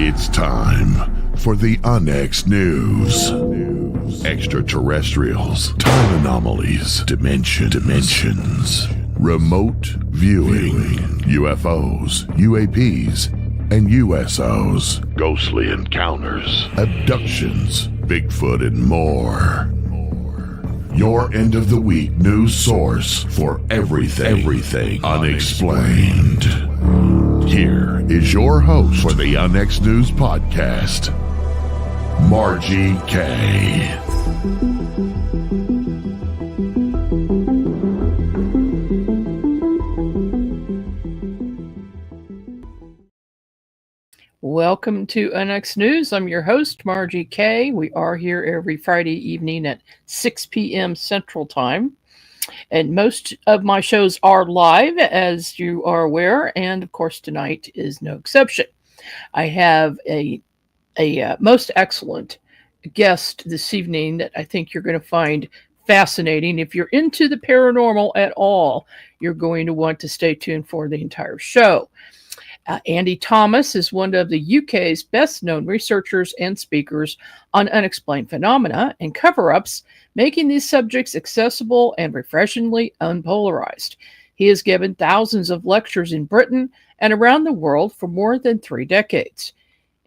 It's time for the Unex News. Extraterrestrials, time anomalies, dimensions, remote viewing, UFOs, UAPs, and USOs, ghostly encounters, abductions, Bigfoot, and more. Your end of the week news source for everything unexplained. Here is your host for the Unex News podcast, Margie K. Welcome to Unex News. I'm your host, Margie K. We are here every Friday evening at 6 p.m. Central Time. And most of my shows are live, as you are aware, and of course tonight is no exception. I have a most excellent guest this evening that I think you're going to find fascinating. If you're into the paranormal at all, you're going to want to stay tuned for the entire show. Andy Thomas is one of the UK's best-known researchers and speakers on unexplained phenomena and cover-ups, making these subjects accessible and refreshingly unpolarized. He has given thousands of lectures in Britain and around the world for more than 3 decades.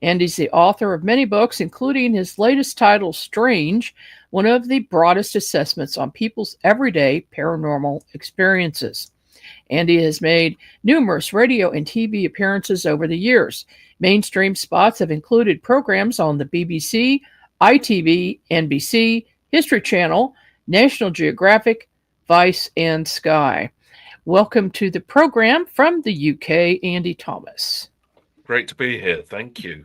Andy's the author of many books, including his latest title, Strange, one of the broadest assessments on people's everyday paranormal experiences. Andy has made numerous radio and TV appearances over the years. Mainstream spots have included programs on the BBC, ITV, NBC, History Channel, National Geographic, Vice, and Sky. Welcome to the program from the UK, Andy Thomas. Great to be here. Thank you.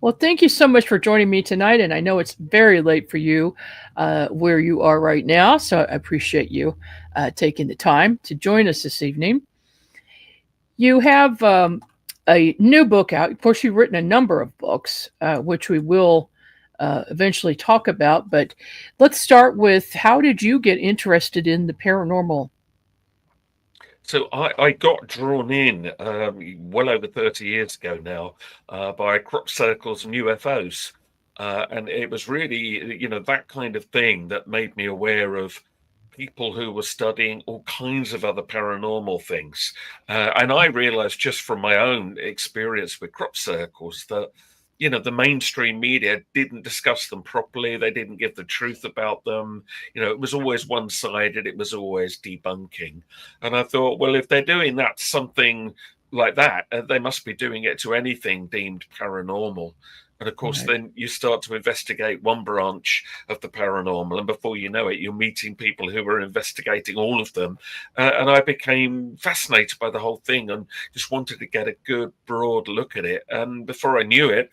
Well, thank you so much for joining me tonight, and I know it's very late for you where you are right now, so I appreciate you taking the time to join us this evening. You have a new book out. Of course, you've written a number of books, which we will eventually talk about, but let's start with, how did you get interested in the paranormal? So I got drawn in well over 30 years ago now by crop circles and UFOs. And it was really, that kind of thing that made me aware of people who were studying all kinds of other paranormal things. And I realized just from my own experience with crop circles that, the mainstream media didn't discuss them properly. They didn't give the truth about them. It was always one-sided. It was always debunking. And I thought, well, if they're doing that, something like that, they must be doing it to anything deemed paranormal. And of course, Then you start to investigate one branch of the paranormal, and before you know it, you're meeting people who are investigating all of them. And I became fascinated by the whole thing and just wanted to get a good, broad look at it. And before I knew it,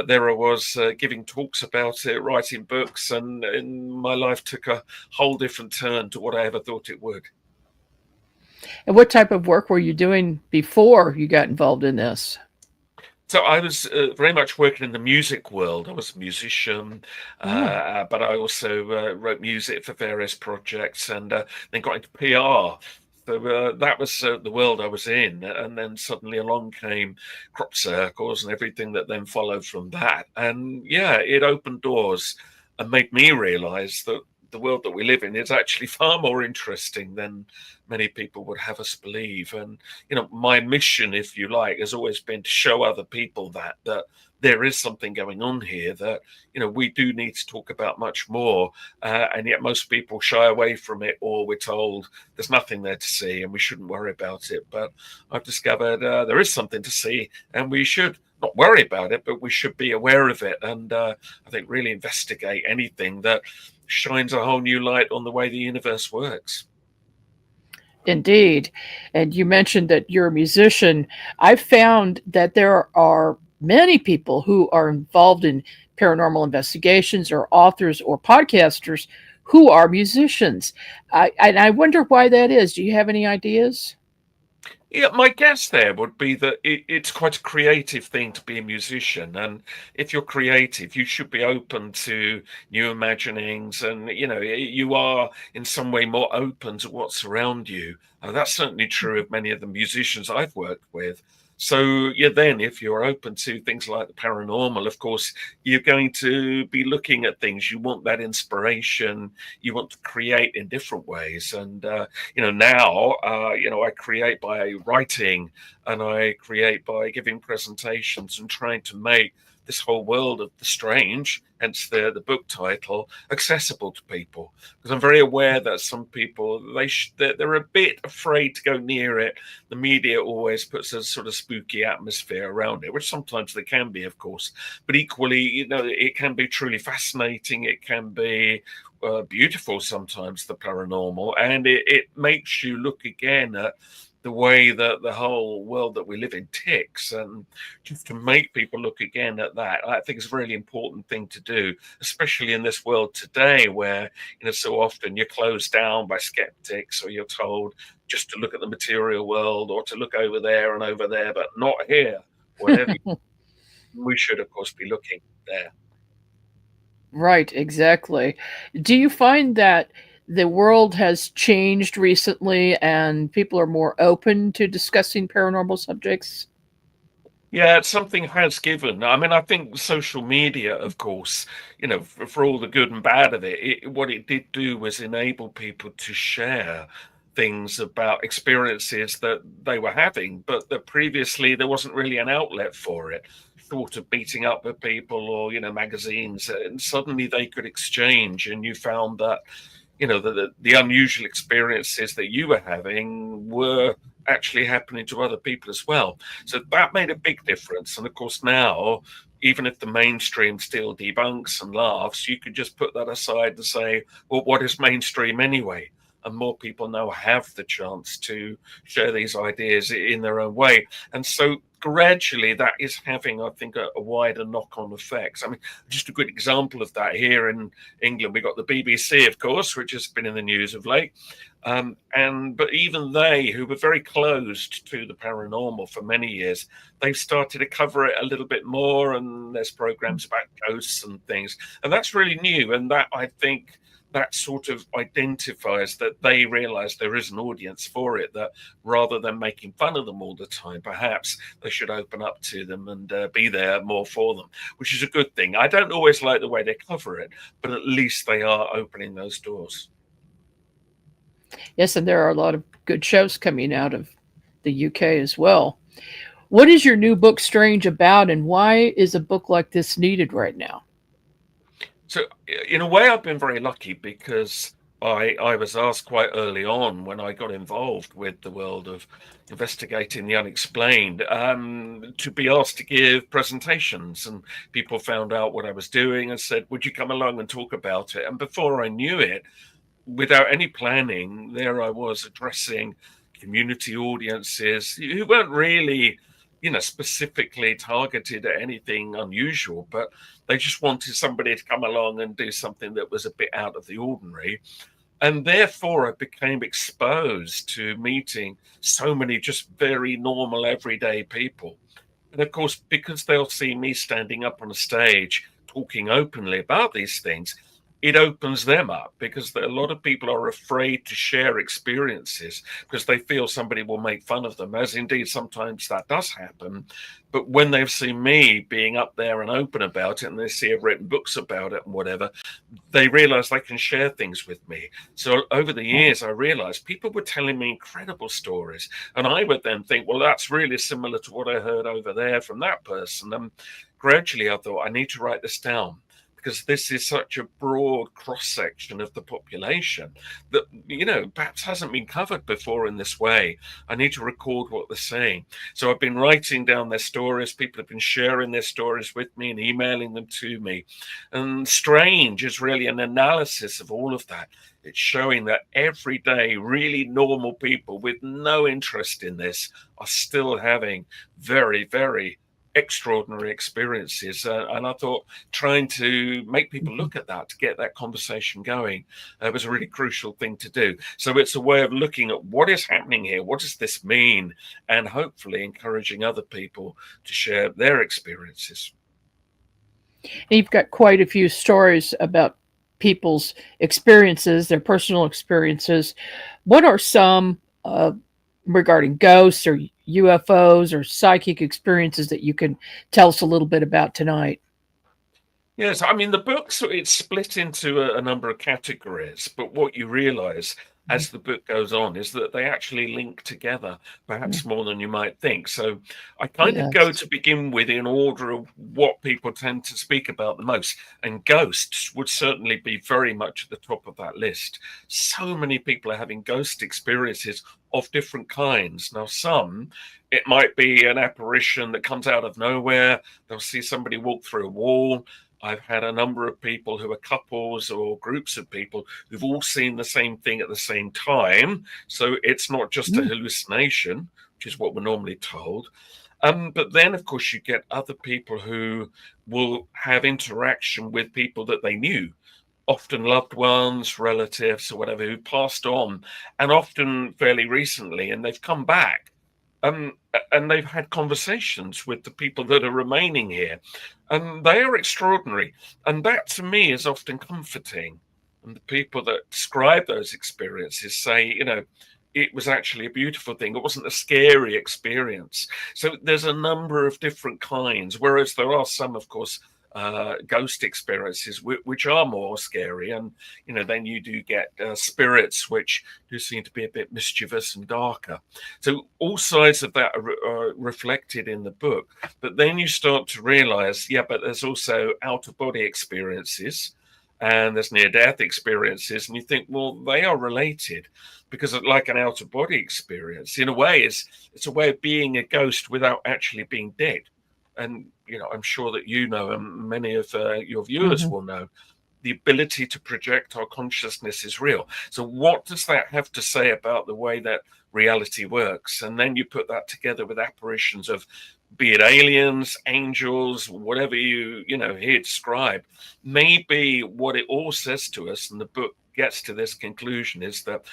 there I was giving talks about it, writing books, and my life took a whole different turn to what I ever thought it would. And what type of work were you doing before you got involved in this? So I was very much working in the music world. I was a musician, but I also wrote music for various projects, and then got into PR. So that was the world I was in. And then suddenly along came crop circles and everything that then followed from that. And yeah, it opened doors and made me realize that the world that we live in is actually far more interesting than many people would have us believe. And, my mission, if you like, has always been to show other people that there is something going on here that, we do need to talk about much more. And yet most people shy away from it, or we're told there's nothing there to see and we shouldn't worry about it. But I've discovered there is something to see, and we should not worry about it, but we should be aware of it. And I think really investigate anything that shines a whole new light on the way the universe works. Indeed. And you mentioned that you're a musician. I've found that there are many people who are involved in paranormal investigations, or authors or podcasters who are musicians. And I wonder why that is. Do you have any ideas? Yeah, my guess there would be that it's quite a creative thing to be a musician. And if you're creative, you should be open to new imaginings. And, you are in some way more open to what's around you. And that's certainly true of many of the musicians I've worked with. So yeah, then if you're open to things like the paranormal, of course, you're going to be looking at things. You want that inspiration. You want to create in different ways. And now, I create by writing, and I create by giving presentations and trying to make this whole world of the strange, hence the book title, accessible to people. Because I'm very aware that some people they're a bit afraid to go near it. The media always puts a sort of spooky atmosphere around it, which sometimes they can be, of course, but equally, it can be truly fascinating. It can be beautiful sometimes, the paranormal, and it makes you look again at the way that the whole world that we live in ticks, and just to make people look again at that, I think it's a really important thing to do, especially in this world today where so often you're closed down by skeptics, or you're told just to look at the material world or to look over there and over there, but not here. Whatever we should, of course, be looking there. Right, exactly. Do you find that the world has changed recently and people are more open to discussing paranormal subjects? Yeah, something has given. I mean, I think social media, of course, for all the good and bad of it, what it did do was enable people to share things about experiences that they were having, but that previously there wasn't really an outlet for it. Thought of meeting up with people or, magazines, and suddenly they could exchange, and you found that the unusual experiences that you were having were actually happening to other people as well. So that made a big difference. And of course, now, even if the mainstream still debunks and laughs, you could just put that aside and say, well, what is mainstream anyway? And more people now have the chance to share these ideas in their own way. And so gradually that is having, I think, a wider knock-on effect. I mean, just a good example of that here in England, we got the BBC, of course, which has been in the news of late. But even they, who were very closed to the paranormal for many years, they've started to cover it a little bit more, and there's programs about ghosts and things. And that's really new. And that, I think, that sort of identifies that they realize there is an audience for it, that rather than making fun of them all the time, perhaps they should open up to them and be there more for them, which is a good thing. I don't always like the way they cover it, but at least they are opening those doors. Yes, and there are a lot of good shows coming out of the UK as well. What is your new book Strange about, and why is a book like this needed right now? So, in a way, I've been very lucky because I was asked quite early on when I got involved with the world of investigating the unexplained, to be asked to give presentations. And people found out what I was doing and said, would you come along and talk about it? And before I knew it, without any planning, there I was addressing community audiences who weren't really, specifically targeted at anything unusual, but they just wanted somebody to come along and do something that was a bit out of the ordinary. And therefore, I became exposed to meeting so many just very normal, everyday people. And of course, because they'll see me standing up on a stage talking openly about these things, it opens them up, because a lot of people are afraid to share experiences because they feel somebody will make fun of them, as indeed sometimes that does happen. But when they've seen me being up there and open about it, and they see I've written books about it and whatever, they realize they can share things with me. So over the years, I realized people were telling me incredible stories, and I would then think, well, that's really similar to what I heard over there from that person. And gradually I thought, I need to write this down, because this is such a broad cross-section of the population that, perhaps hasn't been covered before in this way. I need to record what they're saying. So I've been writing down their stories. People have been sharing their stories with me and emailing them to me. And Strange is really an analysis of all of that. It's showing that everyday, really normal people with no interest in this are still having very, very extraordinary experiences, and I thought trying to make people look at that, to get that conversation going, was a really crucial thing to do. So it's a way of looking at what is happening here, what does this mean, and hopefully encouraging other people to share their experiences. And you've got quite a few stories about people's experiences, their personal experiences. What are some regarding ghosts or UFOs or psychic experiences that you can tell us a little bit about tonight? Yes, I mean the book, so it's split into a number of categories, but what you realize as the book goes on is that they actually link together, perhaps more than you might think. So I kind of go Yes. to begin with in order of what people tend to speak about the most, and ghosts would certainly be very much at the top of that list. So many people are having ghost experiences of different kinds. Now, some, it might be an apparition that comes out of nowhere. They'll see somebody walk through a wall. I've had a number of people who are couples or groups of people who've all seen the same thing at the same time. So it's not just a hallucination, which is what we're normally told. But then, of course, you get other people who will have interaction with people that they knew, often loved ones, relatives, or whatever, who passed on, and often fairly recently, and they've come back. And they've had conversations with the people that are remaining here, and they are extraordinary. And that to me is often comforting. And the people that describe those experiences say, it was actually a beautiful thing. It wasn't a scary experience. So there's a number of different kinds, whereas there are some, of course, ghost experiences which are more scary, and then you do get spirits which do seem to be a bit mischievous and darker. So all sides of that are reflected in the book, but then you start to realize, but there's also out-of-body experiences and there's near-death experiences, and you think, well, they are related, because like an out-of-body experience in a way it's a way of being a ghost without actually being dead. And I'm sure that and many of your viewers will know, the ability to project our consciousness is real. So what does that have to say about the way that reality works? And then you put that together with apparitions of, be it aliens, angels, whatever you hear described. Maybe what it all says to us, and the book gets to this conclusion, is that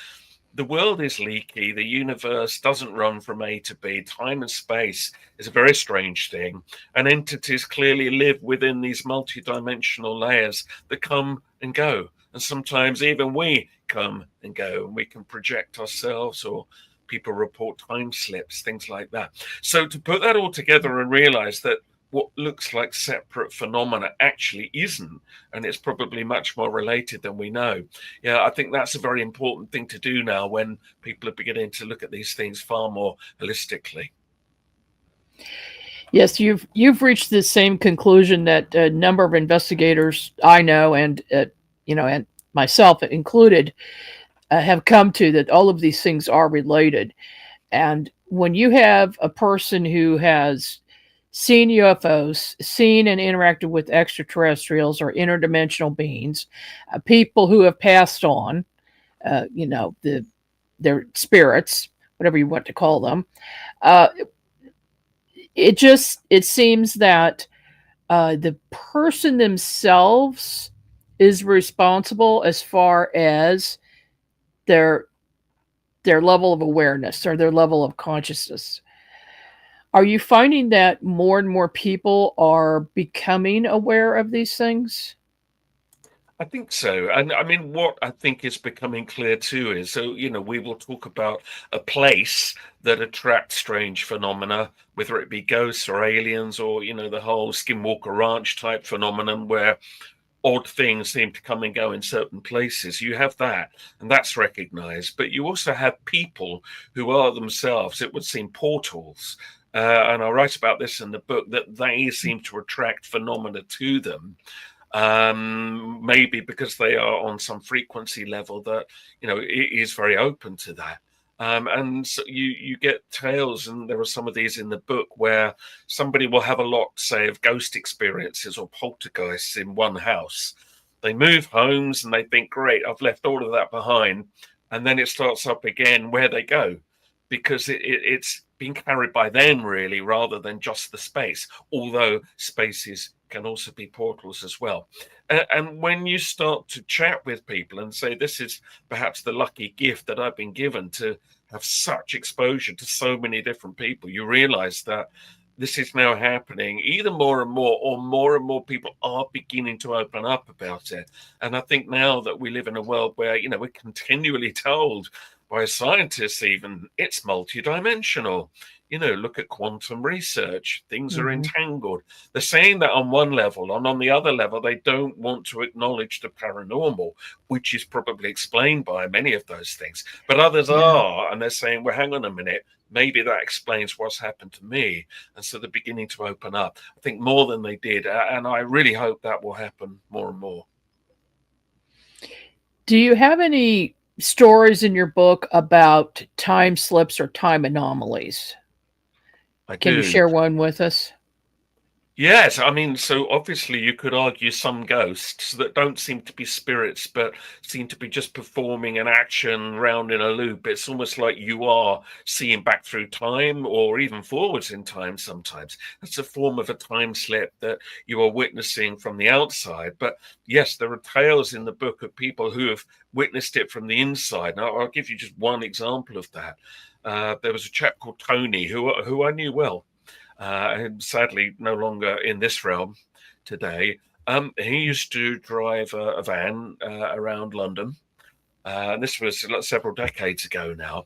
the world is leaky. The universe doesn't run from A to B. Time and space is a very strange thing. And entities clearly live within these multidimensional layers that come and go. And sometimes even we come and go, and we can project ourselves, or people report time slips, things like that. So to put that all together and realize that what looks like separate phenomena actually isn't, and it's probably much more related than we know. I think that's a very important thing to do now when people are beginning to look at these things far more holistically. Yes, you've reached the same conclusion that a number of investigators I know, and and myself included, have come to, that all of these things are related. And when you have a person who has seen UFOs, seen and interacted with extraterrestrials or interdimensional beings, people who have passed on, their spirits, whatever you want to call them, it seems that the person themselves is responsible as far as their level of awareness or their level of consciousness. Are you finding that more and more people are becoming aware of these things? I think so. And I mean, what I think is becoming clear too is, so, we will talk about a place that attracts strange phenomena, whether it be ghosts or aliens, or, the whole Skinwalker Ranch type phenomenon where odd things seem to come and go in certain places. You have that, and that's recognized. But you also have people who are themselves, it would seem, portals. And I write about this in the book, that they seem to attract phenomena to them. Maybe because they are on some frequency level that, it is very open to that. And so you get tales, and there are some of these in the book, where somebody will have a lot, say, of ghost experiences or poltergeists in one house. They move homes and they think, great, I've left all of that behind. And then it starts up again where they go, because it's being carried by them, really, rather than just the space, although spaces can also be portals as well. And when you start to chat with people and say, this is perhaps the lucky gift that I've been given, to have such exposure to so many different people, you realize that this is now happening either more and more, or more and more people are beginning to open up about it. And I think now that we live in a world where, we're continually told by scientists even, it's multidimensional. Look at quantum research. Things are entangled. They're saying that on one level, and on the other level, they don't want to acknowledge the paranormal, which is probably explained by many of those things. But others are, and they're saying, well, hang on a minute, maybe that explains what's happened to me. And so they're beginning to open up, I think, more than they did. And I really hope that will happen more and more. Do you have any stories in your book about time slips or time anomalies? Can you share one with us? Yes, I mean, so obviously you could argue some ghosts that don't seem to be spirits, but seem to be just performing an action round in a loop. It's almost like you are seeing back through time or even forwards in time sometimes. That's a form of a time slip that you are witnessing from the outside. But yes, there are tales in the book of people who have witnessed it from the inside. Now, I'll give you just one example of that. There was a chap called Tony who I knew well. And sadly no longer in this realm today. He used to drive a van around London. This was several decades ago now.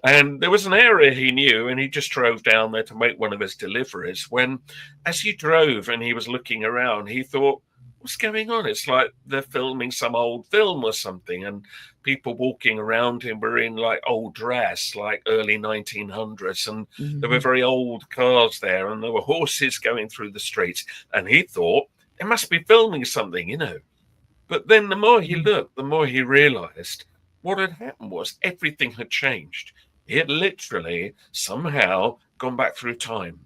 And there was an area he knew, and he just drove down there to make one of his deliveries. When, as he drove and he was looking around, he thought, what's going on? It's like they're filming some old film or something, and people walking around him were in like old dress, like early 1900s, and there were very old cars there, and there were horses going through the streets, and he thought they must be filming something. But then the more he looked, the more he realized what had happened was everything had changed. He had literally somehow gone back through time.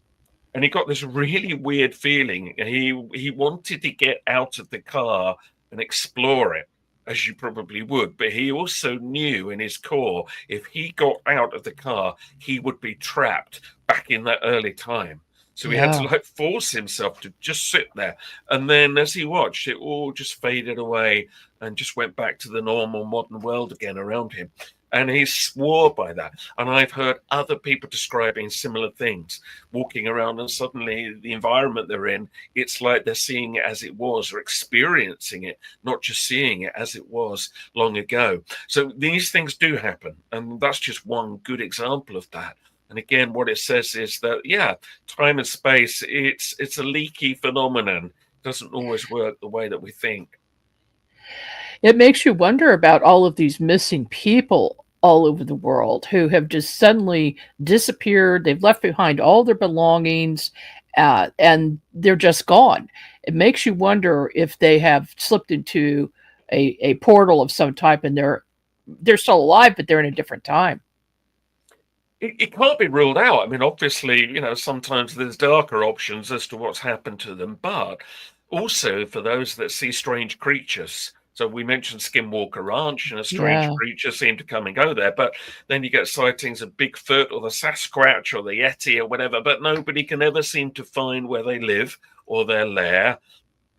And he got this really weird feeling. He wanted to get out of the car and explore it, as you probably would. But he also knew in his core, if he got out of the car, he would be trapped back in that early time. So he had to force himself to just sit there. And then as he watched, it all just faded away and just went back to the normal modern world again around him. And he swore by that. And I've heard other people describing similar things, walking around, and suddenly the environment they're in, it's like they're seeing it as it was, or experiencing it, not just seeing it as it was long ago. So these things do happen. And that's just one good example of that. And again, what it says is that, time and space, it's a leaky phenomenon. It doesn't always work the way that we think. It makes you wonder about all of these missing people all over the world who have just suddenly disappeared. They've left behind all their belongings, and they're just gone. It makes you wonder if they have slipped into a portal of some type, and they're still alive, but they're in a different time. It can't be ruled out. I mean, obviously, sometimes there's darker options as to what's happened to them, but also for those that see strange creatures. So we mentioned Skinwalker Ranch, and a strange creature seemed to come and go there. But then you get sightings of Bigfoot or the Sasquatch or the Yeti or whatever, but nobody can ever seem to find where they live or their lair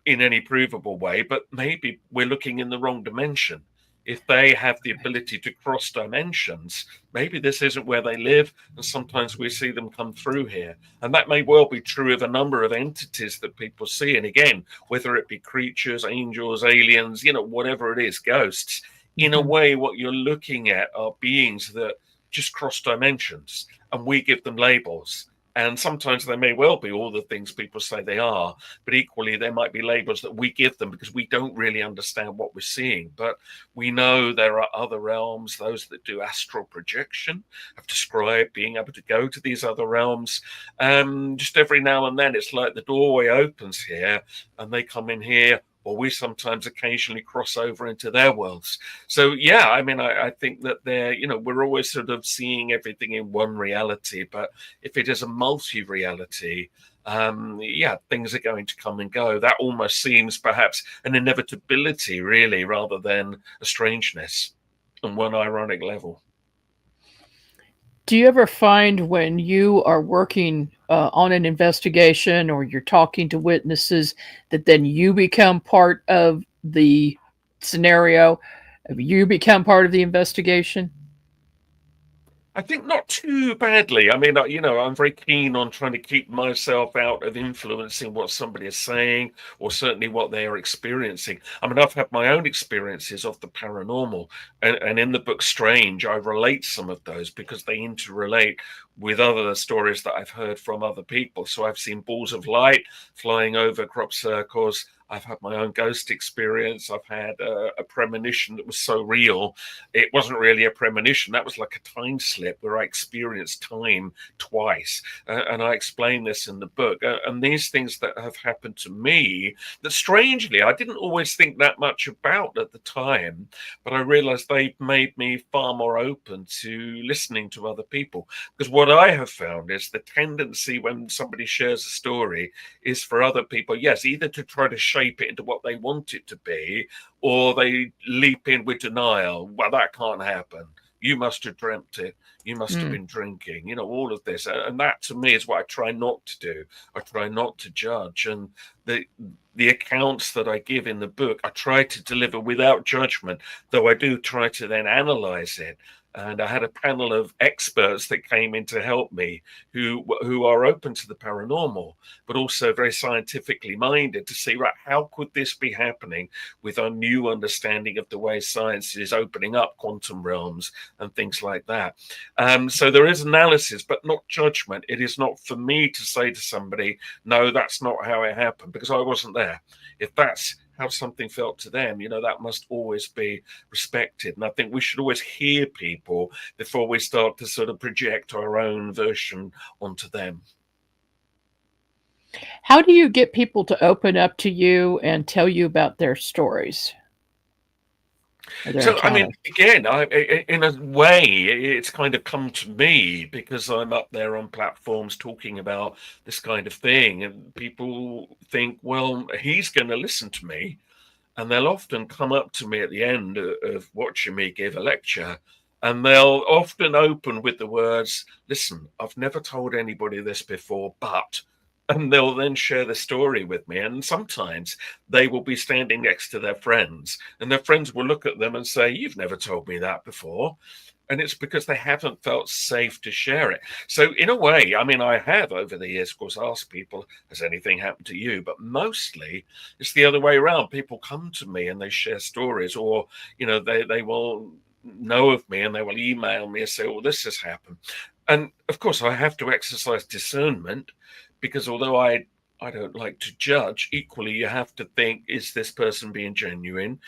in any provable way. But maybe we're looking in the wrong dimension. If they have the ability to cross dimensions, maybe this isn't where they live, and sometimes we see them come through here. And that may well be true of a number of entities that people see. And again, whether it be creatures, angels, aliens, whatever it is, ghosts, in a way, what you're looking at are beings that just cross dimensions, and we give them labels. And sometimes they may well be all the things people say they are, but equally there might be labels that we give them because we don't really understand what we're seeing. But we know there are other realms. Those that do astral projection have described being able to go to these other realms. Just every now and then, it's like the doorway opens here and they come in here, or we sometimes occasionally cross over into their worlds. So, I mean, I think that we're always sort of seeing everything in one reality. But if it is a multi-reality, things are going to come and go. That almost seems perhaps an inevitability, really, rather than a strangeness on one ironic level. Do you ever find when you are working on an investigation or you're talking to witnesses that then you become part of the scenario? You become part of the investigation? I think not too badly. I mean, I'm very keen on trying to keep myself out of influencing what somebody is saying, or certainly what they are experiencing. I mean, I've had my own experiences of the paranormal, and in the book Strange, I relate some of those because they interrelate with other stories that I've heard from other people. So I've seen balls of light flying over crop circles. I've had my own ghost experience. I've had a premonition that was so real. It wasn't really a premonition. That was like a time slip where I experienced time twice. And I explain this in the book. And these things that have happened to me, that strangely, I didn't always think that much about at the time, but I realized they've made me far more open to listening to other people. Because what I have found is the tendency when somebody shares a story is for other people, yes, either to try to shape it into what they want it to be, or they leap in with denial. Well, that can't happen. You must have dreamt it. You must have been drinking, all of this. And that to me is what I try not to do. I try not to judge. And the accounts that I give in the book, I try to deliver without judgment, though I do try to then analyze it. And I had a panel of experts that came in to help me who are open to the paranormal, but also very scientifically minded to see, right, how could this be happening with our new understanding of the way science is opening up quantum realms and things like that. So there is analysis, but not judgment. It is not for me to say to somebody, no, that's not how it happened, because I wasn't there. If that's how something felt to them, that must always be respected. And I think we should always hear people before we start to sort of project our own version onto them. How do you get people to open up to you and tell you about their stories? So, I mean, again, in a way, it's kind of come to me because I'm up there on platforms talking about this kind of thing. And people think, well, he's going to listen to me. And they'll often come up to me at the end of watching me give a lecture, and they'll often open with the words, listen, I've never told anybody this before, but, and they'll then share the story with me. And sometimes they will be standing next to their friends, and their friends will look at them and say, you've never told me that before. And it's because they haven't felt safe to share it. So in a way, I mean, I have over the years, of course, asked people, has anything happened to you? But mostly it's the other way around. People come to me and they share stories, or, they will know of me and they will email me and say, well, this has happened. And of course, I have to exercise discernment, because although I don't like to judge, equally, you have to think, is this person being genuine?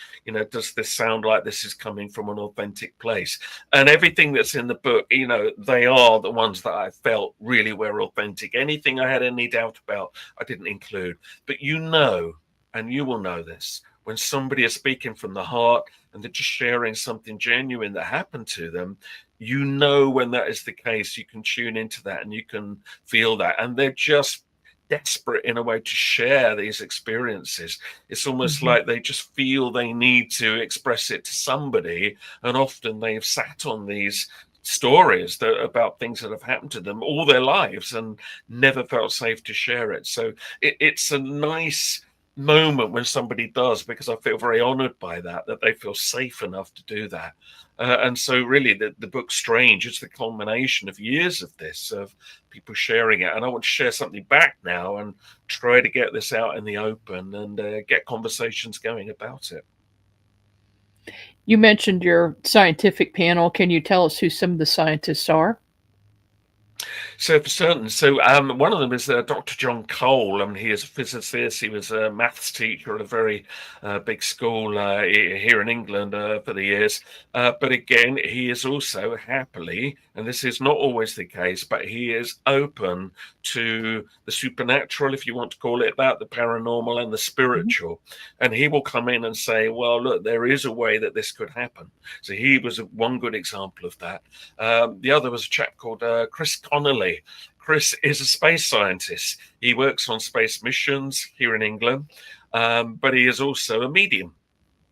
Does this sound like this is coming from an authentic place? And everything that's in the book, they are the ones that I felt really were authentic. Anything I had any doubt about, I didn't include. But and you will know this, when somebody is speaking from the heart and they're just sharing something genuine that happened to them, when that is the case, you can tune into that and you can feel that. And they're just desperate in a way to share these experiences. It's almost like they just feel they need to express it to somebody, and often they've sat on these stories about things that have happened to them all their lives and never felt safe to share it. So it's a nice moment when somebody does, because I feel very honored by that they feel safe enough to do that. And so really the book Strange is the culmination of years of this, of people sharing it. And I want to share something back now and try to get this out in the open and get conversations going about it. You mentioned your scientific panel. Can you tell us who some of the scientists are? So for certain, one of them is Dr. John Cole. I mean, he is a physicist. He was a maths teacher at a very big school here in England for the years. But again, he is also happily, and this is not always the case, but he is open to the supernatural, if you want to call it that, the paranormal and the spiritual. And he will come in and say, well, look, there is a way that this could happen. So he was one good example of that. The other was a chap called Chris Connolly. Chris is a space scientist. He works on space missions here in England, but he is also a medium.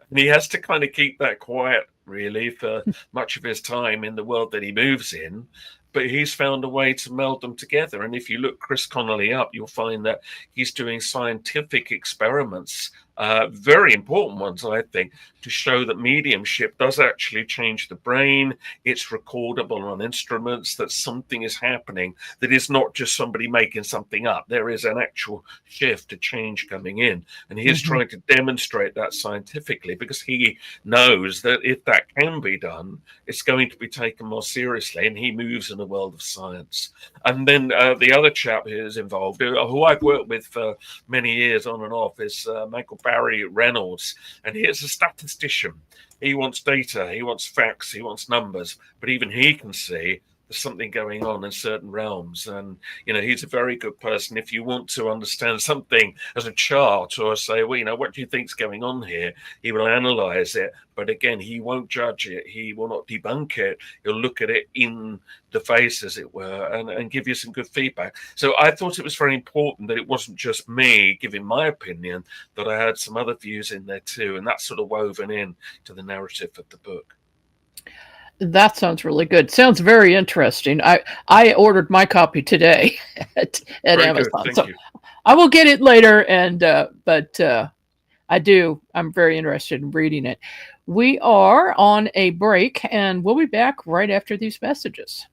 And he has to kind of keep that quiet, really, for much of his time in the world that he moves in. But he's found a way to meld them together. And if you look Chris Connolly up, you'll find that he's doing scientific experiments very important ones, I think, to show that mediumship does actually change the brain. It's recordable on instruments, that something is happening, that is not just somebody making something up. There is an actual shift, a change coming in. And he is trying to demonstrate that scientifically, because he knows that if that can be done, it's going to be taken more seriously. And he moves in the world of science. And then the other chap who is involved, who I've worked with for many years on and off, is Michael Barry Reynolds. And he is a statistician. He wants data, he wants facts, he wants numbers, but even he can see there's something going on in certain realms. And, he's a very good person. If you want to understand something as a chart, or say, well, what do you think's going on here? He will analyze it. But again, he won't judge it. He will not debunk it. He'll look at it in the face, as it were, and give you some good feedback. So I thought it was very important that it wasn't just me giving my opinion, that I had some other views in there too. And that's sort of woven in to the narrative of the book. That sounds really good. Sounds very interesting. I ordered my copy today at Amazon, so I will get it later. And but I'm very interested in reading it. We are on a break, and we'll be back right after these messages.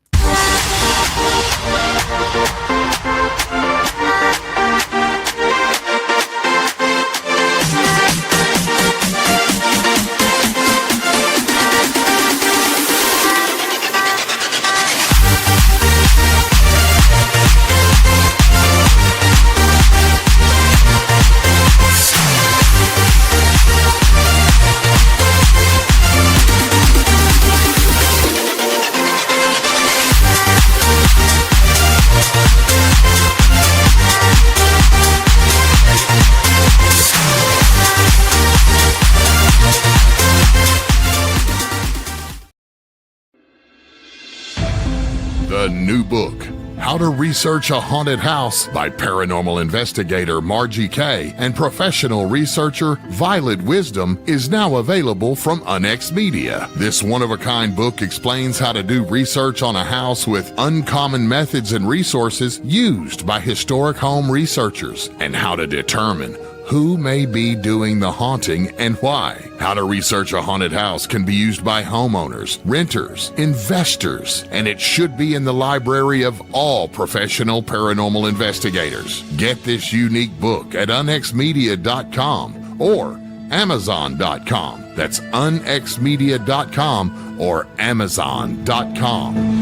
The new book, How to Research a Haunted House by paranormal investigator Margie Kay and professional researcher Violet Wisdom, is now available from Unex Media. This one-of-a-kind book explains how to do research on a house with uncommon methods and resources used by historic home researchers, and how to determine who may be doing the haunting and why. How to Research a Haunted House can be used by homeowners, renters, investors, and it should be in the library of all professional paranormal investigators. Get this unique book at unexmedia.com or amazon.com. That's unexmedia.com or amazon.com.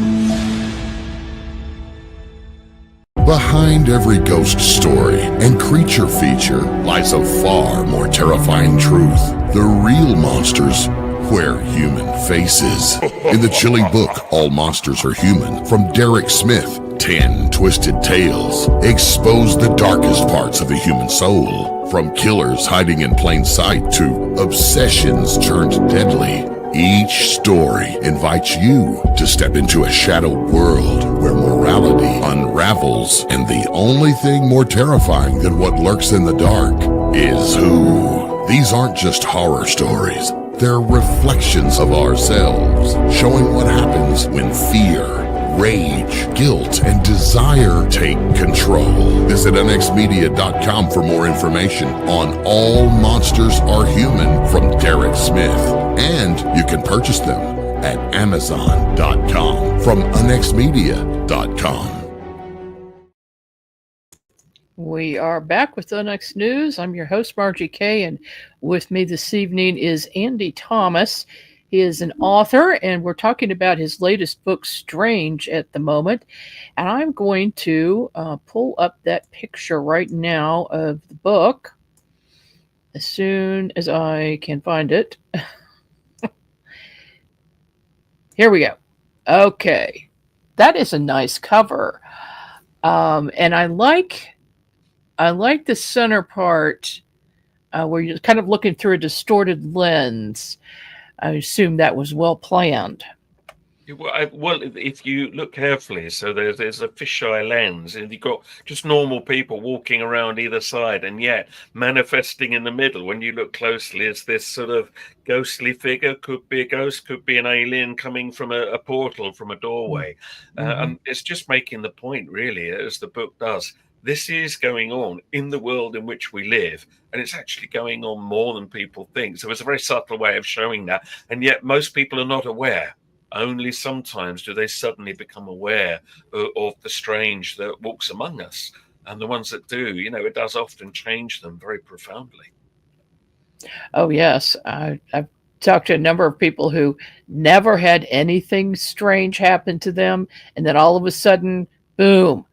Behind every ghost story and creature feature lies a far more terrifying truth. The real monsters wear human faces. In the chilling book, All Monsters Are Human, from Derek Smith, 10 Twisted Tales expose the darkest parts of the human soul. From killers hiding in plain sight to obsessions turned deadly, each story invites you to step into a shadowed world where morality unravels, and the only thing more terrifying than what lurks in the dark is who. These aren't just horror stories. They're reflections of ourselves, showing what happens when fear, rage, guilt, and desire take control. Visit unexmedia.com for more information on All Monsters Are Human from Derek Smith. And you can purchase them at amazon.com from unexmedia.com. We are back with the next news. I'm your host, Margie Kay, and with me this evening is Andy Thomas. He is an author, and we're talking about his latest book, Strange, at the moment. And I'm going to pull up that picture right now of the book as soon as I can find it. Here we go. Okay. That is a nice cover. And I like the center part where you're kind of looking through a distorted lens. I assume that was well planned. Well, if you look carefully, so there's a fisheye lens, and you've got just normal people walking around either side, and yet manifesting in the middle, when you look closely, is this sort of ghostly figure. Could be a ghost, could be an alien coming from a portal, from a doorway. And it's just making the point, really, as the book does. This is going on in the world in which we live, and it's actually going on more than people think. So it's a very subtle way of showing that, and yet most people are not aware. Only sometimes do they suddenly become aware of the strange that walks among us. And the ones that do, it does often change them very profoundly. Oh, yes. I've talked to a number of people who never had anything strange happen to them. And then all of a sudden, boom,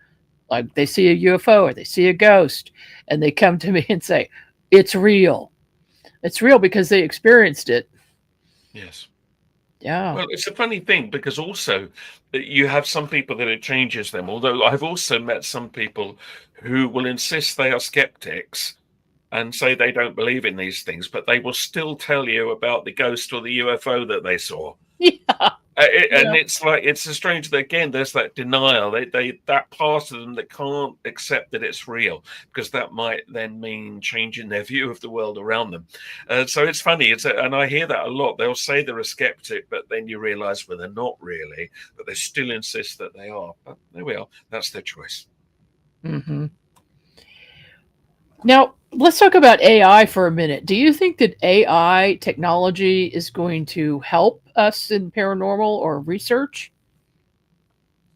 like they see a UFO or they see a ghost. And they come to me and say, it's real. It's real because they experienced it. Yes. Yeah. Well, it's a funny thing because also you have some people that it changes them. Although I've also met some people who will insist they are skeptics and say they don't believe in these things, but they will still tell you about the ghost or the UFO that they saw. Yeah. And Yeah. it's like, it's a strange that, again, there's that denial. They that part of them that can't accept that it's real, because that might then mean changing their view of the world around them. So it's funny. And I hear that a lot. They'll say they're a skeptic, but then you realize, well, they're not really, but they still insist that they are. But there we are. That's their choice. Mm-hmm. Now, let's talk about AI for a minute. Do you think that AI technology is going to help us in paranormal or research?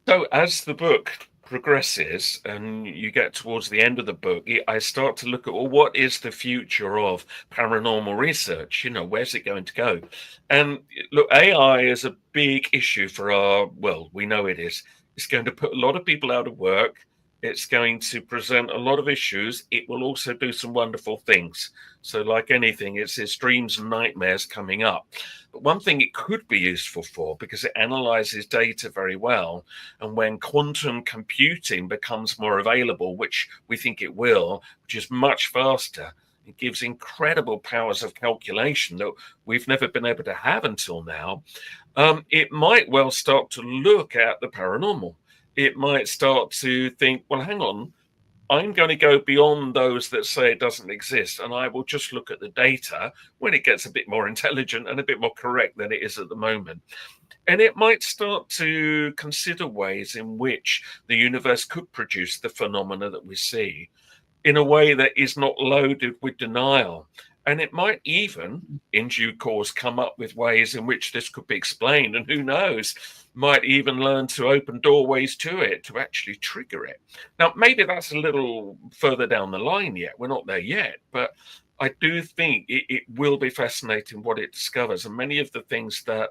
So as the book progresses and you get towards the end of the book, I start to look at, well, what is the future of paranormal research? Where's it going to go? And look, AI is a big issue for our world. We know it is. It's going to put a lot of people out of work. It's going to present a lot of issues. It will also do some wonderful things. So like anything, it's its dreams and nightmares coming up. But one thing it could be useful for, because it analyzes data very well, and when quantum computing becomes more available, which we think it will, which is much faster, it gives incredible powers of calculation that we've never been able to have until now. It might well start to look at the paranormal. It might start to think, well, hang on, I'm going to go beyond those that say it doesn't exist, and I will just look at the data when it gets a bit more intelligent and a bit more correct than it is at the moment. And it might start to consider ways in which the universe could produce the phenomena that we see in a way that is not loaded with denial. And it might even, in due course, come up with ways in which this could be explained. And who knows, might even learn to open doorways to it, to actually trigger it. Now, maybe that's a little further down the line yet. We're not there yet. But I do think it will be fascinating what it discovers. And many of the things that,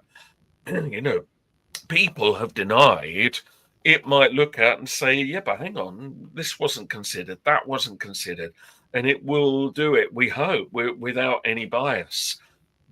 people have denied, it might look at and say, yeah, but hang on, this wasn't considered, that wasn't considered. And it will do it, we hope, without any bias.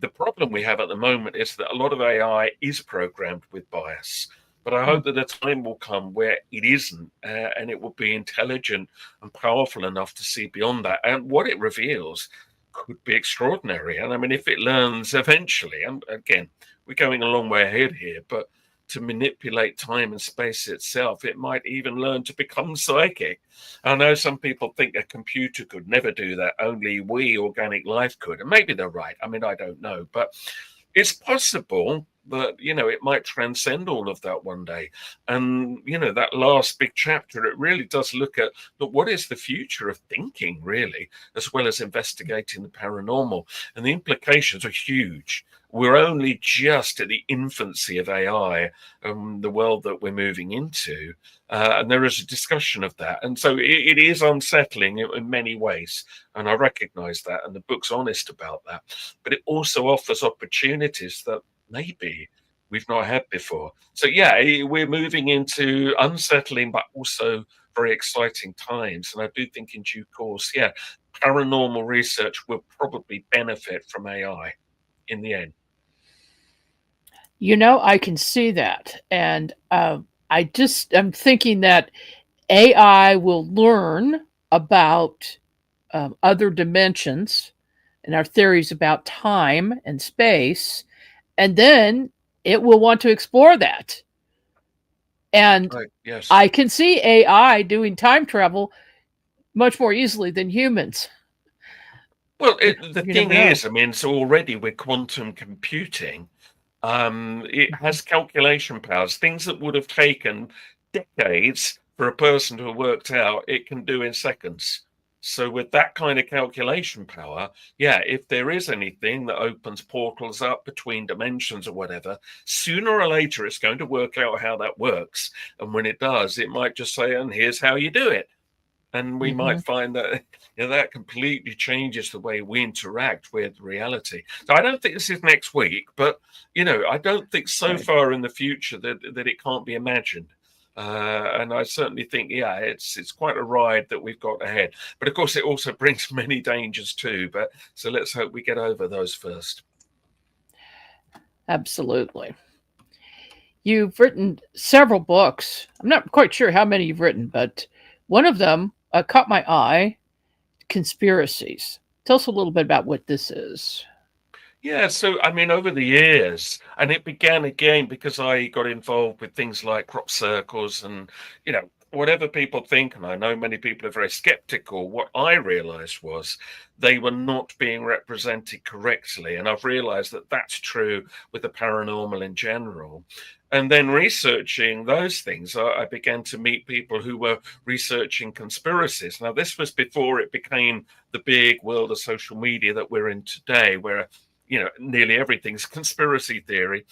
The problem we have at the moment is that a lot of AI is programmed with bias. But I hope that a time will come where it isn't, and it will be intelligent and powerful enough to see beyond that. And what it reveals could be extraordinary. And I mean, if it learns eventually, and again, we're going a long way ahead here, but to manipulate time and space itself, it might even learn to become psychic. I know some people think a computer could never do that, only we, organic life, could. And maybe they're right. I mean, I don't know. But it's possible that, it might transcend all of that one day. And, that last big chapter, it really does look at what is the future of thinking, really, as well as investigating the paranormal. And the implications are huge. We're only just at the infancy of AI, the world that we're moving into. And there is a discussion of that. And so it is unsettling in many ways. And I recognize that. And the book's honest about that. But it also offers opportunities that maybe we've not had before. So, yeah, we're moving into unsettling, but also very exciting times. And I do think in due course, yeah, paranormal research will probably benefit from AI in the end. I can see that. And I'm thinking that AI will learn about other dimensions and our theories about time and space, and then it will want to explore that. And Right. Yes. I can see AI doing time travel much more easily than humans. Well, You, the you thing never know. is, I mean, so already with quantum computing, it has calculation powers, things that would have taken decades for a person to have worked out it can do in seconds. So with that kind of calculation power, yeah, if there is anything that opens portals up between dimensions or whatever, sooner or later it's going to work out how that works. And when it does, it might just say, and here's how you do it. And we might find that that completely changes the way we interact with reality. So I don't think this is next week, but I don't think so far in the future that it can't be imagined. And I certainly think, it's quite a ride that we've got ahead. But of course, it also brings many dangers too. But so let's hope we get over those first. Absolutely. You've written several books. I'm not quite sure how many you've written, but one of them caught my eye, Conspiracies. Tell us a little bit about what this is. Yeah, so I mean, over the years, and it began again because I got involved with things like crop circles and, whatever people think, and I know many people are very skeptical, what I realized was they were not being represented correctly. And I've realized that that's true with the paranormal in general. And then researching those things, I began to meet people who were researching conspiracies. Now, this was before it became the big world of social media that we're in today, where nearly everything's conspiracy theory.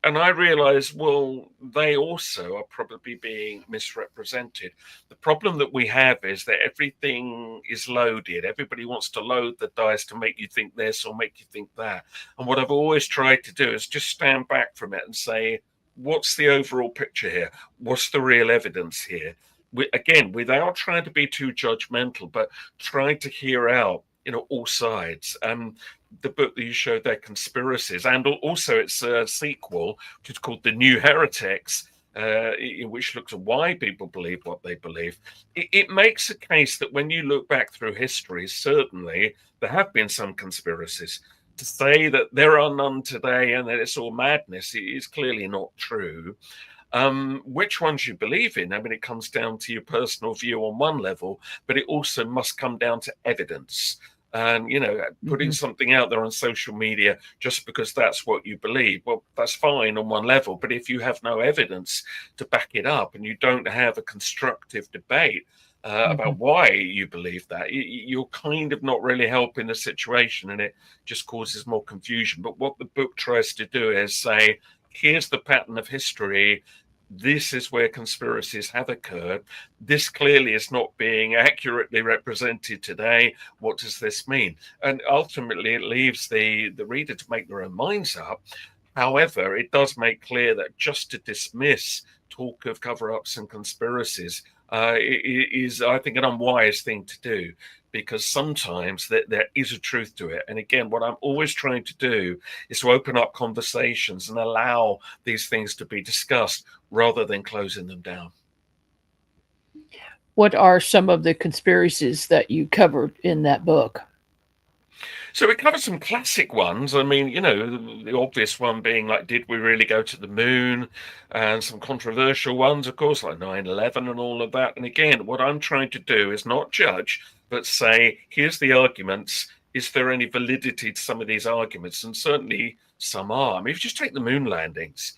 And I realized, well, they also are probably being misrepresented. The problem that we have is that everything is loaded. Everybody wants to load the dice to make you think this or make you think that. And what I've always tried to do is just stand back from it and say, what's the overall picture here? What's the real evidence here? Again, without trying to be too judgmental, but trying to hear out all sides. The book that you showed there, Conspiracies, and also its a sequel, which is called The New Heretics, which looks at why people believe what they believe. It makes a case that when you look back through history, certainly there have been some conspiracies. To say that there are none today and that it's all madness is clearly not true. Which ones you believe in, I mean, it comes down to your personal view on one level, but it also must come down to evidence. And, putting something out there on social media just because that's what you believe, well, that's fine on one level. But if you have no evidence to back it up and you don't have a constructive debate about why you believe that, you're kind of not really helping the situation, and it just causes more confusion. But what the book tries to do is say, here's the pattern of history. This is where conspiracies have occurred. This clearly is not being accurately represented today. What does this mean? And ultimately, it leaves the reader to make their own minds up. However, it does make clear that just to dismiss talk of cover-ups and conspiracies is, I think, an unwise thing to do, because sometimes there is a truth to it. And again, what I'm always trying to do is to open up conversations and allow these things to be discussed rather than closing them down. What are some of the conspiracies that you covered in that book? So we covered some classic ones. I mean, the obvious one being like, did we really go to the moon? And some controversial ones, of course, like 9/11 and all of that. And again, what I'm trying to do is not judge, but say, here's the arguments. Is there any validity to some of these arguments? And certainly some are. I mean, if you just take the moon landings,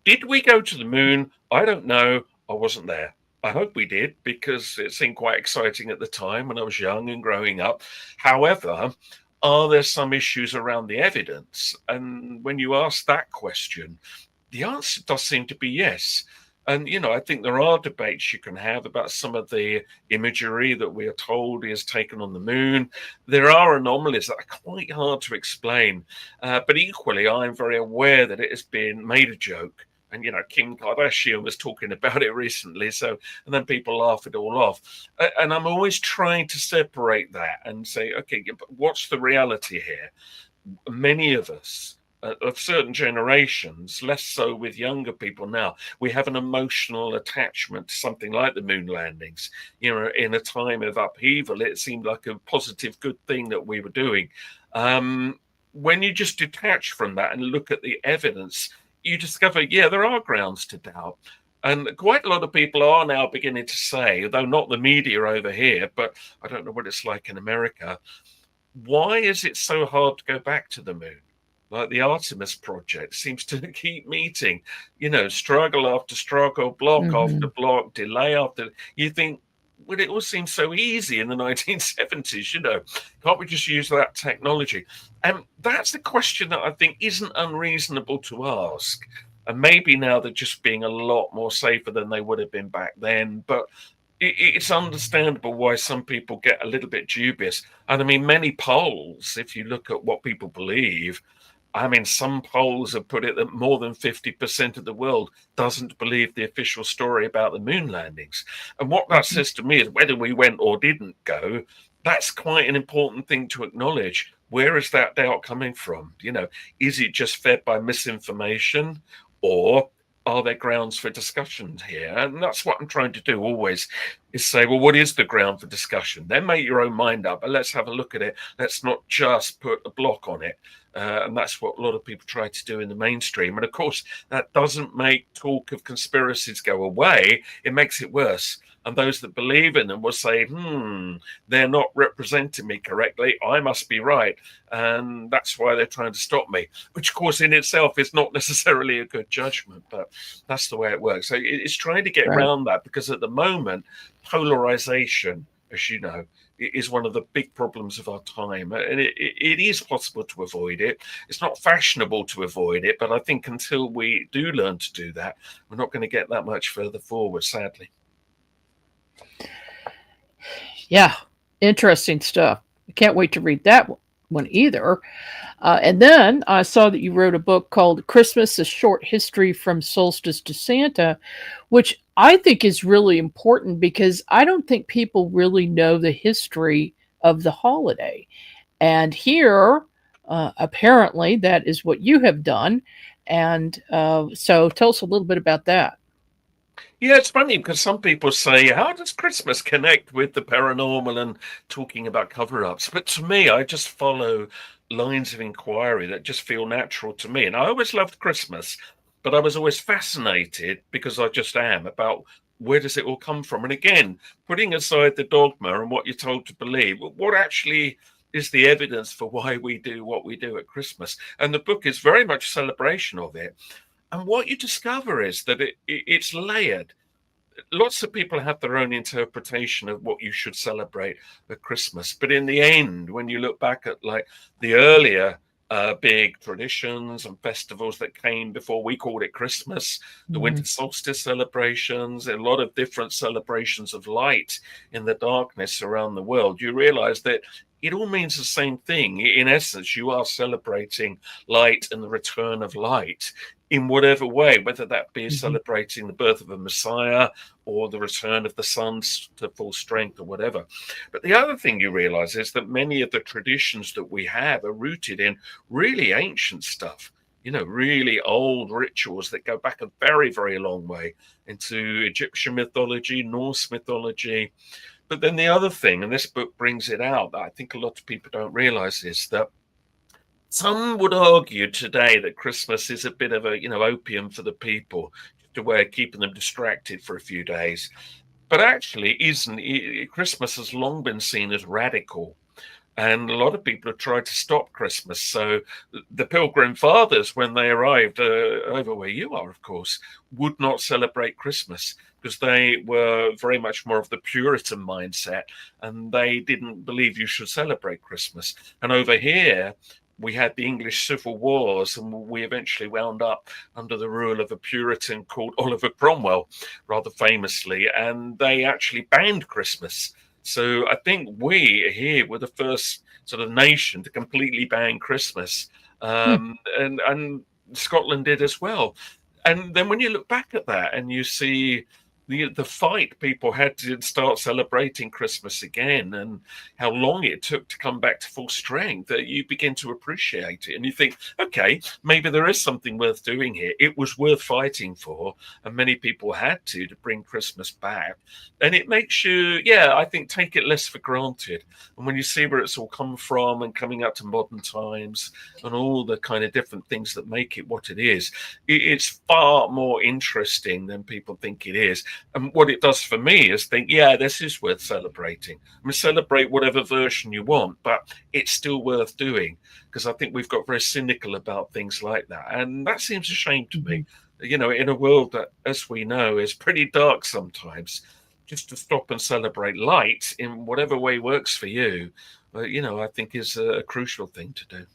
did we go to the moon? I don't know. I wasn't there. I hope we did, because it seemed quite exciting at the time when I was young and growing up. However, are there some issues around the evidence? And when you ask that question, the answer does seem to be yes. And, I think there are debates you can have about some of the imagery that we are told is taken on the moon. There are anomalies that are quite hard to explain. But equally, I'm very aware that it has been made a joke. And, Kim Kardashian was talking about it recently. And then people laugh it all off. And I'm always trying to separate that and say, okay, but what's the reality here? Many of us of certain generations, less so with younger people now, we have an emotional attachment to something like the moon landings. In a time of upheaval, it seemed like a positive, good thing that we were doing. When you just detach from that and look at the evidence, you discover, there are grounds to doubt. And quite a lot of people are now beginning to say, though not the media over here, but I don't know what it's like in America, why is it so hard to go back to the moon? like the Artemis project seems to keep meeting, struggle after struggle, block after block, delay after. You think, well, it all seems so easy in the 1970s, can't we just use that technology? And that's the question that I think isn't unreasonable to ask. And maybe now they're just being a lot more safer than they would have been back then. But it's understandable why some people get a little bit dubious. And I mean, many polls, if you look at what people believe, I mean, some polls have put it that more than 50% of the world doesn't believe the official story about the moon landings. And what that says to me is whether we went or didn't go, that's quite an important thing to acknowledge. Where is that doubt coming from? Is it just fed by misinformation, or are there grounds for discussion here? And that's what I'm trying to do always, is say, well, what is the ground for discussion? Then make your own mind up, but let's have a look at it. Let's not just put a block on it. And that's what a lot of people try to do in the mainstream. And of course, that doesn't make talk of conspiracies go away. It makes it worse. And those that believe in them will say, they're not representing me correctly. I must be right. And that's why they're trying to stop me, which, of course, in itself is not necessarily a good judgment. But that's the way it works. So it's trying to get around that, because at the moment, polarization, as you know, is one of the big problems of our time. And it is possible to avoid it. It's not fashionable to avoid it. But I think until we do learn to do that, we're not going to get that much further forward, sadly. Yeah, interesting stuff. I can't wait to read that one either. And then I saw that you wrote a book called Christmas, A Short History from Solstice to Santa, which I think is really important because I don't think people really know the history of the holiday. And here, apparently, that is what you have done. And so tell us a little bit about that. Yeah, it's funny because some people say, how does Christmas connect with the paranormal and talking about cover-ups? But to me, I just follow lines of inquiry that just feel natural to me. And I always loved Christmas, but I was always fascinated, because I just am, about where does it all come from? And again, putting aside the dogma and what you're told to believe, what actually is the evidence for why we do what we do at Christmas? And the book is very much a celebration of it. And what you discover is that it's layered. Lots of people have their own interpretation of what you should celebrate at Christmas. But in the end, when you look back at like the earlier big traditions and festivals that came before we called it Christmas, the winter solstice celebrations, a lot of different celebrations of light in the darkness around the world, you realize that it all means the same thing. In essence, you are celebrating light and the return of light in whatever way, whether that be celebrating the birth of a Messiah or the return of the sun to full strength or whatever. But the other thing you realize is that many of the traditions that we have are rooted in really ancient stuff, really old rituals that go back a very, very long way into Egyptian mythology, Norse mythology. But then the other thing, and this book brings it out, that I think a lot of people don't realize, is that some would argue today that Christmas is a bit of a, opium for the people, just a way of keeping them distracted for a few days. But actually, Christmas has long been seen as radical. And a lot of people have tried to stop Christmas. So the Pilgrim Fathers, when they arrived over where you are, of course, would not celebrate Christmas because they were very much more of the Puritan mindset, and they didn't believe you should celebrate Christmas. And over here, we had the English Civil Wars, and we eventually wound up under the rule of a Puritan called Oliver Cromwell, rather famously, and they actually banned Christmas. So I think we here were the first sort of nation to completely ban Christmas, and Scotland did as well. And then when you look back at that and you see the fight people had to start celebrating Christmas again, and how long it took to come back to full strength, that you begin to appreciate it. And you think, okay, maybe there is something worth doing here. It was worth fighting for, and many people had to bring Christmas back. And it makes you, I think, take it less for granted. And when you see where it's all come from and coming up to modern times and all the kind of different things that make it what it is, it's far more interesting than people think it is. And what it does for me is think, yeah, this is worth celebrating. I mean, celebrate whatever version you want, but it's still worth doing, because I think we've got very cynical about things like that. And that seems a shame to me, you know, in a world that, as we know, is pretty dark sometimes. Just to stop and celebrate light in whatever way works for you, you know, I think is a crucial thing to do.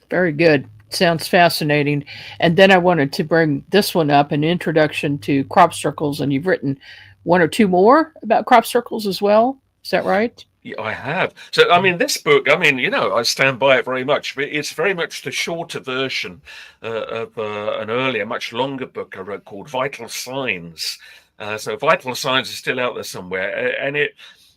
Very good. Sounds fascinating. And then I wanted to bring this one up, an introduction to crop circles, and you've written one or two more about crop circles as well. Is that right? Yeah, I have. So, I mean, this book, I mean, you know, I stand by it very much. But it's very much the shorter version of an earlier, much longer book I wrote called Vital Signs. So, Vital Signs is still out there somewhere. And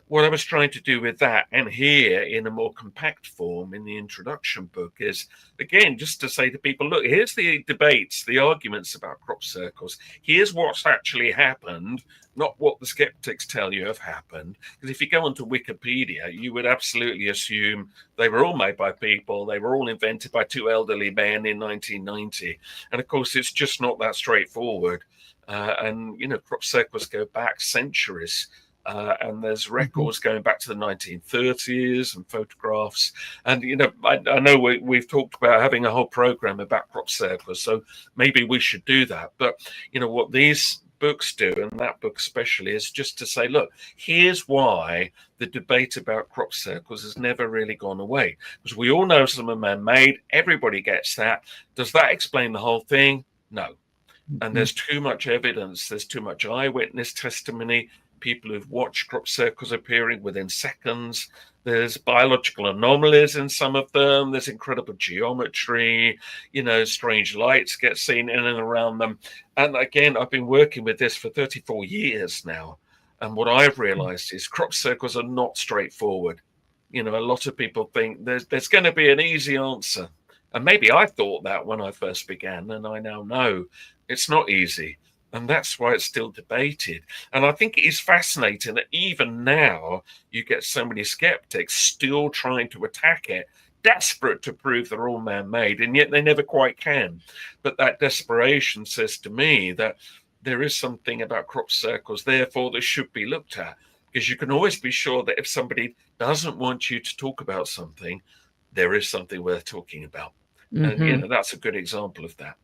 what I was trying to do with that and here in a more compact form in the introduction book is, again, just to say to people, look, here's the debates, the arguments about crop circles. Here's what's actually happened, not what the skeptics tell you have happened. Because if you go onto Wikipedia, you would absolutely assume they were all made by people. They were all invented by two elderly men in 1990. And of course, it's just not that straightforward. And, you know, crop circles go back centuries. And there's records going back to the 1930s and photographs. And, you know, I know we've talked about having a whole program about crop circles, so maybe we should do that. But, you know, what these books do, and that book especially, is just to say, look, here's why the debate about crop circles has never really gone away. Because we all know some are man-made. Everybody gets that. Does that explain the whole thing? No. And there's too much evidence. There's too much eyewitness testimony. People who've watched crop circles appearing within seconds. There's biological anomalies in some of them. There's incredible geometry, you know, strange lights get seen in and around them. And again, I've been working with this for 34 years now. And what I've realized is crop circles are not straightforward. You know, a lot of people think there's going to be an easy answer. And maybe I thought that when I first began, and I now know it's not easy. And that's why it's still debated. And I think it is fascinating that even now you get so many skeptics still trying to attack it, desperate to prove they're all man-made, and yet they never quite can. But that desperation says to me that there is something about crop circles, therefore, that should be looked at. Because you can always be sure that if somebody doesn't want you to talk about something, there is something worth talking about. And, you know, that's a good example of that.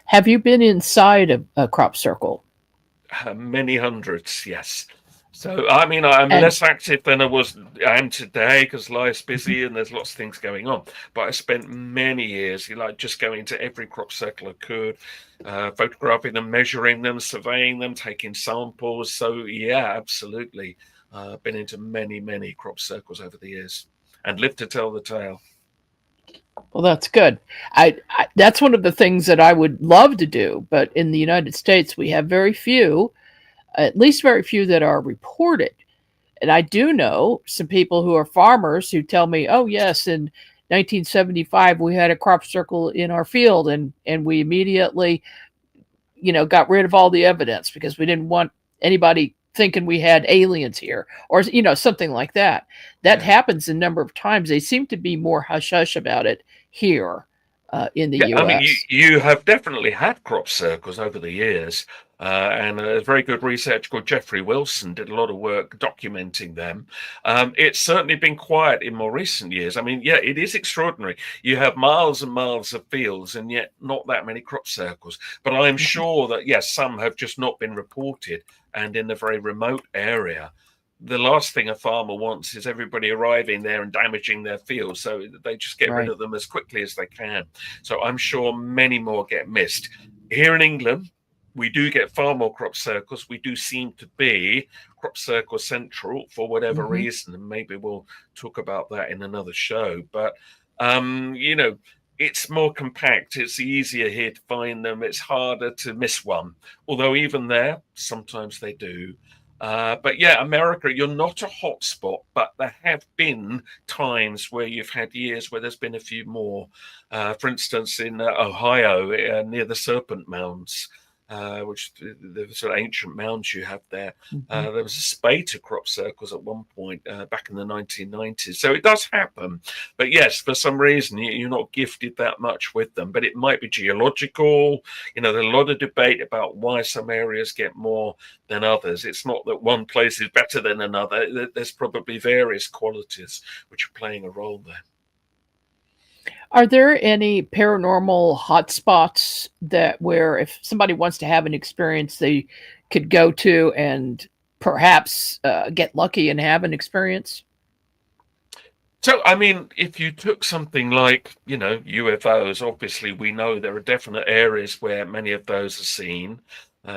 Have you been inside a crop circle? Many hundreds, yes. So, I mean, I'm less active than I am today because life's busy and there's lots of things going on. But I spent many years, you know, just going to every crop circle I could, photographing them, measuring them, surveying them, taking samples. So, yeah, absolutely. I've been into many, many crop circles over the years and lived to tell the tale. Well, that's good. That's one of the things that I would love to do, but in the United States, we have very few, at least very few that are reported. And I do know some people who are farmers who tell me, oh, yes, in 1975, we had a crop circle in our field, and we immediately, you know, got rid of all the evidence because we didn't want anybody thinking we had aliens here, or, you know, something like that. That happens a number of times. They seem to be more hush-hush about it here in the US. I mean, you have definitely had crop circles over the years, and a very good researcher called Jeffrey Wilson did a lot of work documenting them. It's certainly been quiet in more recent years. I mean, yeah, it is extraordinary. You have miles and miles of fields and yet not that many crop circles. But I'm sure that, yes, some have just not been reported, and in a very remote area. The last thing a farmer wants is everybody arriving there and damaging their fields. So they just get rid of them as quickly as they can. So I'm sure many more get missed. Here in England, we do get far more crop circles. We do seem to be crop circle central for whatever reason. And maybe we'll talk about that in another show. But, you know, it's more compact. It's easier here to find them. It's harder to miss one. Although even there, sometimes they do. But yeah, America, you're not a hot spot, but there have been times where you've had years where there's been a few more. For instance, in Ohio, near the Serpent Mounds, which the sort of ancient mounds you have there. Mhm. There was a spate of crop circles at one point back in the 1990s. So it does happen. But yes, for some reason, you're not gifted that much with them. But it might be geological. There's a lot of debate about why some areas get more than others. It's not that one place is better than another. There's probably various qualities which are playing a role there. Are there any paranormal hotspots that where if somebody wants to have an experience, they could go to and perhaps get lucky and have an experience? So, I mean, if you took something like, UFOs, obviously we know there are definite areas where many of those are seen.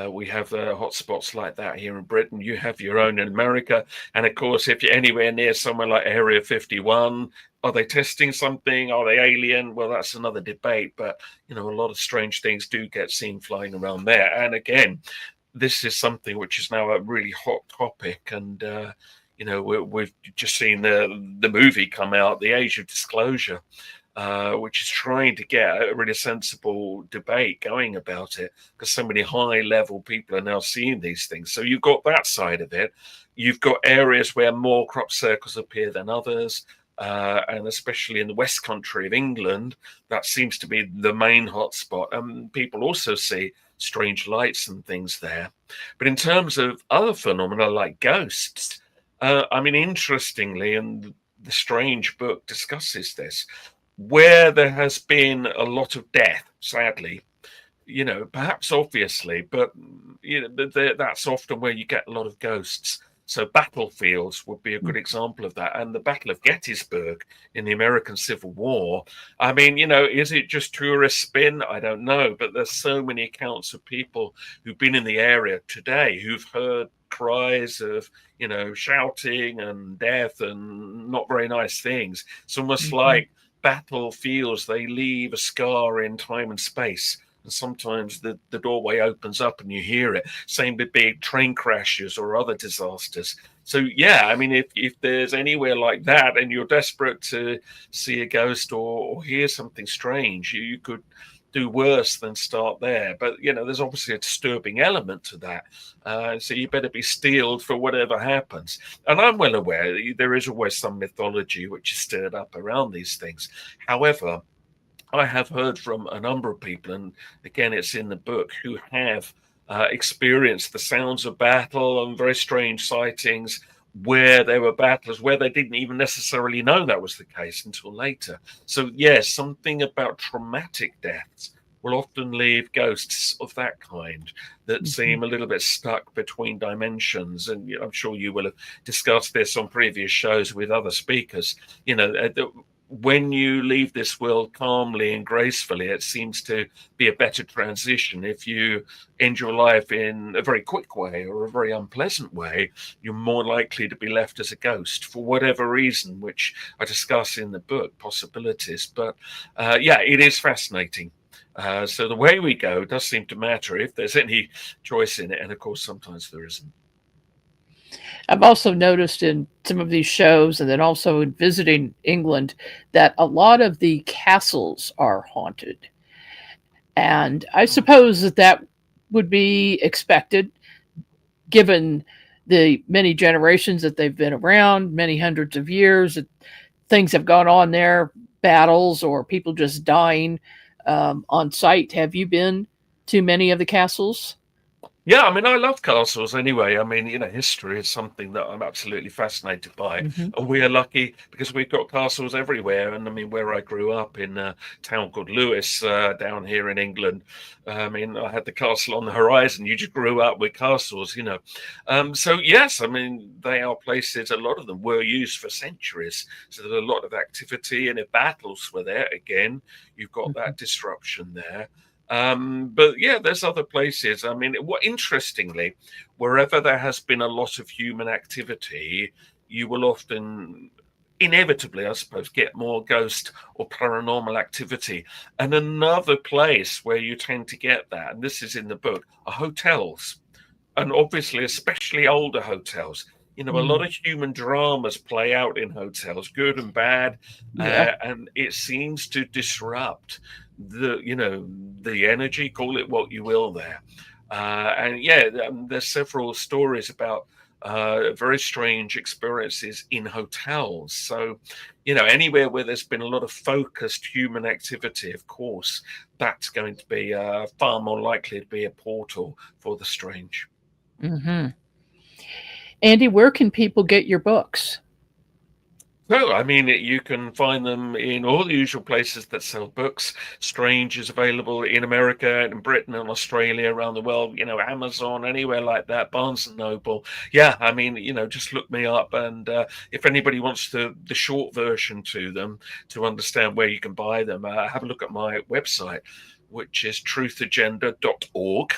We have hotspots like that here in Britain. You have your own in America. And of course, if you're anywhere near somewhere like Area 51, are they testing something? Are they alien? Well, that's another debate. But, a lot of strange things do get seen flying around there. And again, this is something which is now a really hot topic. And, we've just seen the movie come out, The Age of Disclosure, which is trying to get a really sensible debate going about it, because so many high-level people are now seeing these things. So you've got that side of it. You've got areas where more crop circles appear than others, and especially in the West Country of England, that seems to be the main hotspot. And people also see strange lights and things there. But in terms of other phenomena like ghosts, interestingly, and the Strange book discusses this, where there has been a lot of death, sadly, perhaps obviously, but that's often where you get a lot of ghosts. So battlefields would be a good example of that. And the Battle of Gettysburg in the American Civil War, is it just tourist spin? I don't know. But there's so many accounts of people who've been in the area today who've heard cries of, shouting and death and not very nice things. It's almost like battlefields, they leave a scar in time and space. And sometimes the doorway opens up and you hear it. Same with big train crashes or other disasters. So, yeah, if there's anywhere like that and you're desperate to see a ghost or hear something strange, you could do worse than start there. But, there's obviously a disturbing element to that. So you better be steeled for whatever happens. And I'm well aware there is always some mythology which is stirred up around these things. However, I have heard from a number of people, and again, it's in the book, who have experienced the sounds of battle and very strange sightings where there were battles where they didn't even necessarily know that was the case until later. So, yes, something about traumatic deaths will often leave ghosts of that kind that seem a little bit stuck between dimensions. And I'm sure you will have discussed this on previous shows with other speakers. When you leave this world calmly and gracefully, it seems to be a better transition. If you end your life in a very quick way or a very unpleasant way, you're more likely to be left as a ghost for whatever reason, which I discuss in the book, possibilities. But it is fascinating. So the way we go does seem to matter if there's any choice in it. And of course, sometimes there isn't. I've also noticed in some of these shows and then also in visiting England that a lot of the castles are haunted. And I suppose that would be expected given the many generations that they've been around, many hundreds of years, that things have gone on there, battles or people just dying on site. Have you been to many of the castles? Yeah, I love castles anyway. History is something that I'm absolutely fascinated by. Mm-hmm. And we are lucky because we've got castles everywhere. And where I grew up in a town called Lewes down here in England, I had the castle on the horizon. You just grew up with castles, So, yes, they are places, a lot of them were used for centuries. So there's a lot of activity. And if battles were there, again, you've got that disruption there. But yeah, there's other places. Interestingly, wherever there has been a lot of human activity, you will often, inevitably, I suppose, get more ghost or paranormal activity. And another place where you tend to get that, and this is in the book, are hotels. And obviously, especially older hotels. A lot of human dramas play out in hotels, good and bad, and it seems to disrupt the energy, call it what you will there. And yeah, there's several stories about very strange experiences in hotels. So, anywhere where there's been a lot of focused human activity, of course, that's going to be far more likely to be a portal for the strange. Mm-hmm. Andy, where can people get your books? No, I mean, you can find them in all the usual places that sell books. Strange is available in America, in Britain, and Australia, around the world, Amazon, anywhere like that, Barnes and Noble. Yeah, I mean, just look me up. And if anybody wants the short version to them to understand where you can buy them, have a look at my website, which is truthagenda.org.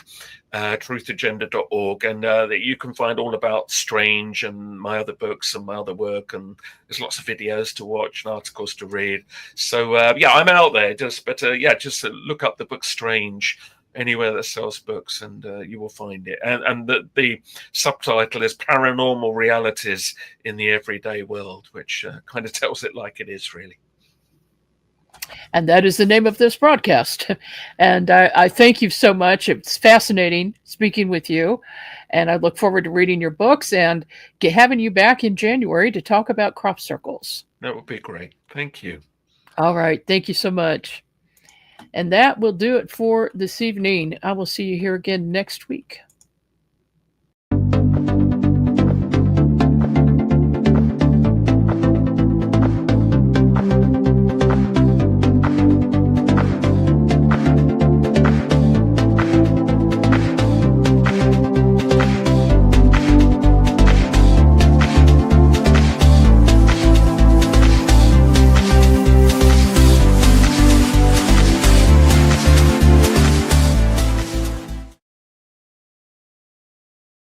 Truthagenda.org, and that you can find all about Strange and my other books and my other work, and there's lots of videos to watch and articles to read. So yeah, I'm out there. Just look up the book Strange anywhere that sells books, and you will find it. And the subtitle is Paranormal Realities in the Everyday World, which kind of tells it like it is, really. And that is the name of this broadcast. And I thank you so much. It's fascinating speaking with you. And I look forward to reading your books and having you back in January to talk about crop circles. That would be great. Thank you. All right. Thank you so much. And that will do it for this evening. I will see you here again next week.